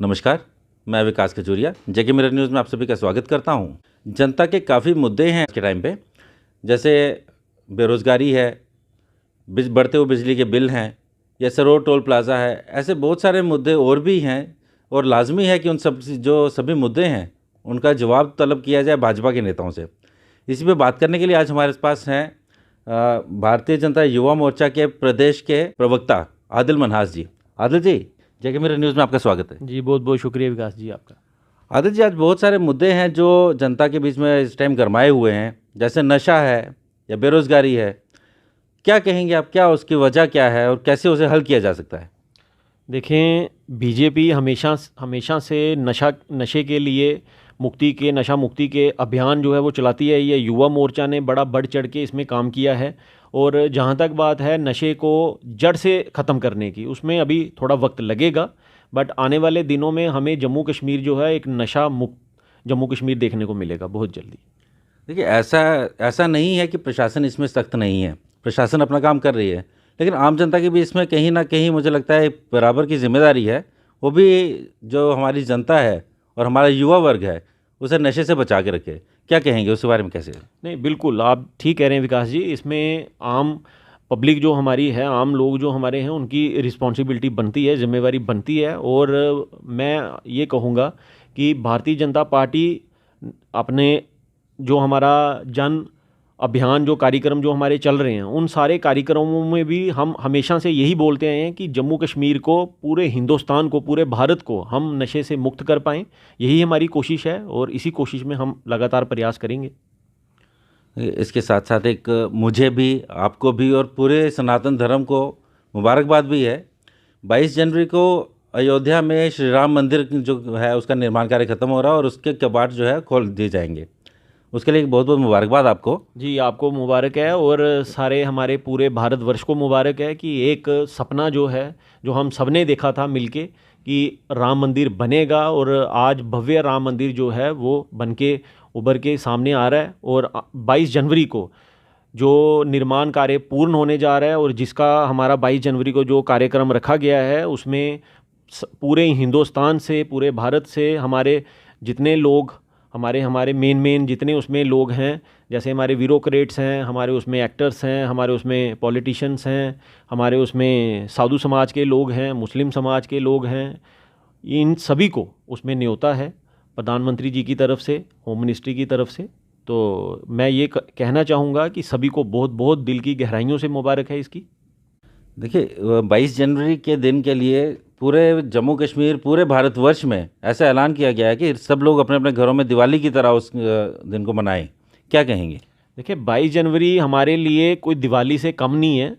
नमस्कार, मैं विकास खजूरिया जेके mirror news में आप सभी का स्वागत करता हूं। जनता के काफ़ी मुद्दे हैं आज के टाइम पे, जैसे बेरोज़गारी है, बढ़ते हुए बिजली के बिल हैं, या सरोवर टोल प्लाज़ा है। ऐसे बहुत सारे मुद्दे और भी हैं और लाजमी है कि उन सब जो सभी मुद्दे हैं उनका जवाब तलब किया जाए भाजपा के नेताओं से। इसी पे बात करने के लिए आज हमारे पास हैं भारतीय जनता युवा मोर्चा के प्रदेश के प्रवक्ता आदिल मनहास जी। आदिल जी, जेके मिरर न्यूज़ में आपका स्वागत है। जी बहुत बहुत शुक्रिया विकास जी आपका। आदित्य जी, आज बहुत सारे मुद्दे हैं जो जनता के बीच में इस टाइम गरमाए हुए हैं, जैसे नशा है या बेरोजगारी है। क्या कहेंगे आप, क्या उसकी वजह क्या है और कैसे उसे हल किया जा सकता है? देखें, बीजेपी हमेशा से नशे के लिए नशा मुक्ति के अभियान जो है वो चलाती है। ये युवा मोर्चा ने बड़ा बढ़ चढ़ के इसमें काम किया है। और जहाँ तक बात है नशे को जड़ से ख़त्म करने की, उसमें अभी थोड़ा वक्त लगेगा, बट आने वाले दिनों में हमें जम्मू कश्मीर जो है एक नशा मुक्त जम्मू कश्मीर देखने को मिलेगा बहुत जल्दी। देखिए, ऐसा नहीं है कि प्रशासन इसमें सख्त नहीं है, प्रशासन अपना काम कर रही है, लेकिन आम जनता की भी इसमें कहीं ना कहीं मुझे लगता है बराबर की जिम्मेदारी है। वो भी जो हमारी जनता है और हमारा युवा वर्ग है उसे नशे से बचा के रखे। क्या कहेंगे उसके बारे में, कैसे? नहीं, बिल्कुल आप ठीक कह रहे हैं विकास जी। इसमें आम पब्लिक जो हमारी है, आम लोग जो हमारे हैं, उनकी रिस्पॉन्सिबिलिटी बनती है, जिम्मेवारी बनती है। और मैं ये कहूँगा कि भारतीय जनता पार्टी अपने जो हमारा जन अभियान, जो कार्यक्रम जो हमारे चल रहे हैं, उन सारे कार्यक्रमों में भी हम हमेशा से यही बोलते आए हैं कि जम्मू कश्मीर को, पूरे हिंदुस्तान को, पूरे भारत को हम नशे से मुक्त कर पाएँ। यही हमारी कोशिश है और इसी कोशिश में हम लगातार प्रयास करेंगे। इसके साथ साथ एक मुझे भी, आपको भी और पूरे सनातन धर्म को मुबारकबाद भी है। 22 जनवरी को अयोध्या में श्री राम मंदिर जो है उसका निर्माण कार्य खत्म हो रहा है और उसके कपाट जो है खोल दिए जाएंगे। उसके लिए बहुत बहुत मुबारकबाद आपको। जी, आपको मुबारक है और सारे हमारे पूरे भारतवर्ष को मुबारक है कि एक सपना जो है, जो हम सब ने देखा था मिलके, कि राम मंदिर बनेगा, और आज भव्य राम मंदिर जो है वो बन के उभर के सामने आ रहा है। और 22 जनवरी को जो निर्माण कार्य पूर्ण होने जा रहा है, और जिसका हमारा 22 जनवरी को जो कार्यक्रम रखा गया है, उसमें पूरे हिंदुस्तान से, पूरे भारत से हमारे जितने लोग, हमारे मेन जितने उसमें लोग हैं, जैसे हमारे ब्यूरोक्रेट्स हैं, हमारे उसमें एक्टर्स हैं, हमारे उसमें पॉलिटिशियंस हैं, हमारे उसमें साधु समाज के लोग हैं, मुस्लिम समाज के लोग हैं, इन सभी को उसमें न्योता है प्रधानमंत्री जी की तरफ से, होम मिनिस्ट्री की तरफ से। तो मैं ये कहना चाहूँगा कि सभी को बहुत बहुत दिल की गहराइयों से मुबारक है इसकी। देखिए, 22 जनवरी के दिन के लिए पूरे जम्मू कश्मीर, पूरे भारतवर्ष में ऐसा ऐलान किया गया है कि सब लोग अपने अपने घरों में दिवाली की तरह उस दिन को मनाएं। क्या कहेंगे? देखिए, 22 जनवरी हमारे लिए कोई दिवाली से कम नहीं है,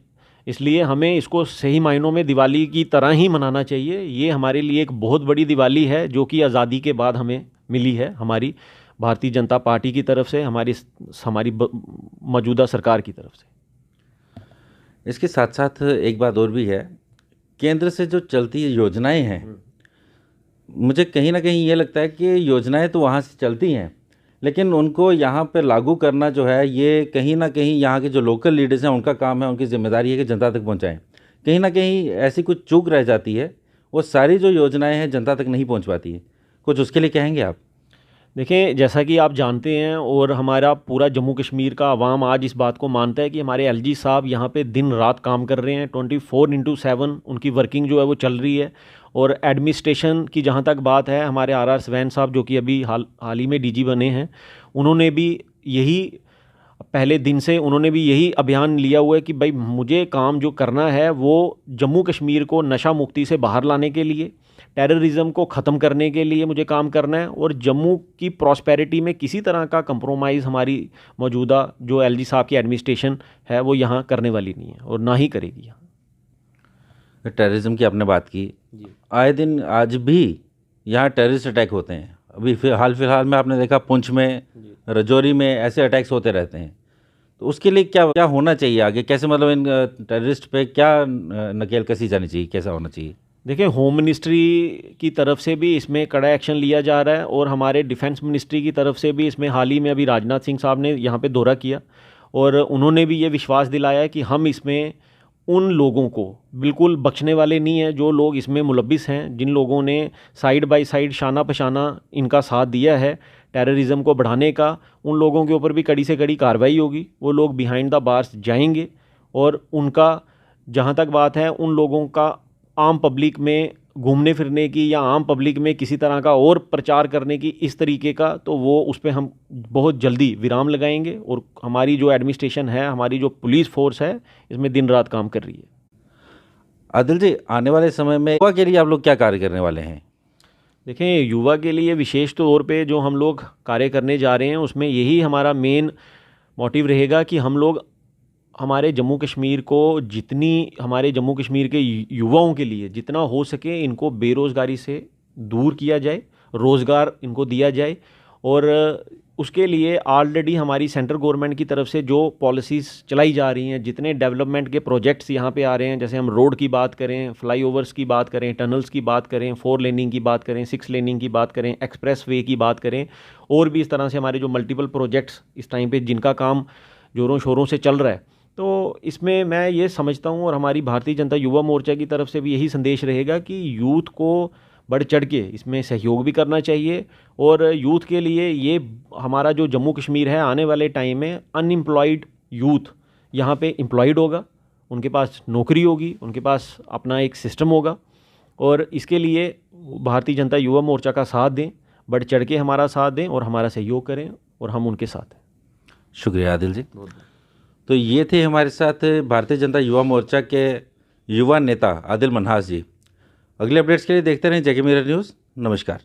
इसलिए हमें इसको सही मायनों में दिवाली की तरह ही मनाना चाहिए। ये हमारे लिए एक बहुत बड़ी दिवाली है जो कि आज़ादी के बाद हमें मिली है, हमारी भारतीय जनता पार्टी की तरफ से, हमारी मौजूदा सरकार की तरफ से। इसके साथ साथ एक बात और भी है, केंद्र से जो चलती योजनाएं हैं, मुझे कहीं ना कहीं ये लगता है कि योजनाएं तो वहाँ से चलती हैं, लेकिन उनको यहाँ पे लागू करना जो है, ये कहीं ना कहीं यहाँ के जो लोकल लीडर्स हैं उनका काम है, उनकी जिम्मेदारी है कि जनता तक पहुँचाएं। कहीं ना कहीं ऐसी कुछ चूक रह जाती है, वो सारी जो योजनाएं हैं जनता तक नहीं पहुँच पाती हैं। कुछ उसके लिए कहेंगे आप? देखें, जैसा कि आप जानते हैं और हमारा पूरा जम्मू कश्मीर का अवाम आज इस बात को मानता है कि हमारे एलजी साहब यहाँ पे दिन रात काम कर रहे हैं, 24/7 उनकी वर्किंग जो है वो चल रही है। और एडमिनिस्ट्रेशन की जहाँ तक बात है, हमारे आर स्वैन साहब जो कि अभी हाल ही में डीजी बने हैं, उन्होंने भी यही पहले दिन से उन्होंने भी यही अभियान लिया हुआ है कि भाई मुझे काम जो करना है वो जम्मू कश्मीर को नशा मुक्ति से बाहर लाने के लिए, टेररिज्म को ख़त्म करने के लिए मुझे काम करना है। और जम्मू की प्रॉस्पेरिटी में किसी तरह का कंप्रोमाइज़ हमारी मौजूदा जो एलजी साहब की एडमिनिस्ट्रेशन है वो यहाँ करने वाली नहीं है और ना ही करेगी यहाँ। टेररिज्म की आपने बात की, आए दिन आज भी यहाँ टेररिस्ट अटैक होते हैं। अभी फिलहाल में आपने देखा पुंछ में, रजौरी में ऐसे अटैक्स होते रहते हैं। तो उसके लिए क्या क्या होना चाहिए आगे, कैसे मतलब इन टेररिस्ट पे क्या नकेल कसी जानी चाहिए, कैसा होना चाहिए? देखिए, होम मिनिस्ट्री की तरफ से भी इसमें कड़ा एक्शन लिया जा रहा है और हमारे डिफेंस मिनिस्ट्री की तरफ से भी इसमें हाल ही में अभी राजनाथ सिंह साहब ने यहाँ पे दौरा किया और उन्होंने भी ये विश्वास दिलाया है कि हम इसमें उन लोगों को बिल्कुल बख्शने वाले नहीं हैं जो लोग इसमें मुलब्बिस हैं, जिन लोगों ने साइड बाय साइड शाना पशाना इनका साथ दिया है टेररिज्म को बढ़ाने का। उन लोगों के ऊपर भी कड़ी से कड़ी कार्रवाई होगी। वो लोग बिहाइंड द बार्स जाएंगे और उनका, जहाँ तक बात है उन लोगों का आम पब्लिक में घूमने फिरने की या आम पब्लिक में किसी तरह का और प्रचार करने की इस तरीके का, तो वो उस पर हम बहुत जल्दी विराम लगाएंगे। और हमारी जो एडमिनिस्ट्रेशन है, हमारी जो पुलिस फोर्स है, इसमें दिन रात काम कर रही है। आदिल जी, आने वाले समय में युवा के लिए आप लोग क्या कार्य करने वाले हैं? देखें, युवा के लिए विशेष तौर पे जो हम लोग कार्य करने जा रहे हैं उसमें यही हमारा मेन मोटिव रहेगा कि हम लोग हमारे जम्मू कश्मीर को हमारे जम्मू कश्मीर के युवाओं के लिए जितना हो सके इनको बेरोज़गारी से दूर किया जाए, रोज़गार इनको दिया जाए। और उसके लिए ऑलरेडी हमारी सेंट्रल गवर्नमेंट की तरफ से जो पॉलिसीज़ चलाई जा रही हैं, जितने डेवलपमेंट के प्रोजेक्ट्स यहाँ पे आ रहे हैं, जैसे हम रोड की बात करें, फ्लाईओवर्स की बात करें, टनल्स की बात करें, 4 लेनिंग की बात करें, 6 लेनिंग की बात करें, एक्सप्रेस वे की बात करें, और भी इस तरह से हमारे जो मल्टीपल प्रोजेक्ट्स इस टाइम पे जिनका काम ज़ोरों शोरों से चल रहा है, तो इसमें मैं ये समझता हूँ और हमारी भारतीय जनता युवा मोर्चा की तरफ से भी यही संदेश रहेगा कि यूथ को बढ़ चढ़ के इसमें सहयोग भी करना चाहिए। और यूथ के लिए ये हमारा जो जम्मू कश्मीर है, आने वाले टाइम में अनएम्प्लॉयड यूथ यहाँ पे एम्प्लॉयड होगा, उनके पास नौकरी होगी, उनके पास अपना एक सिस्टम होगा। और इसके लिए भारतीय जनता युवा मोर्चा का साथ दें, बढ़ चढ़ के हमारा साथ दें और हमारा सहयोग करें, और हम उनके साथ हैं। शुक्रिया आदिल जी। तो ये थे हमारे साथ भारतीय जनता युवा मोर्चा के युवा नेता आदिल मनहास जी। अगले अपडेट्स के लिए देखते रहें जेके मिरर न्यूज़। नमस्कार।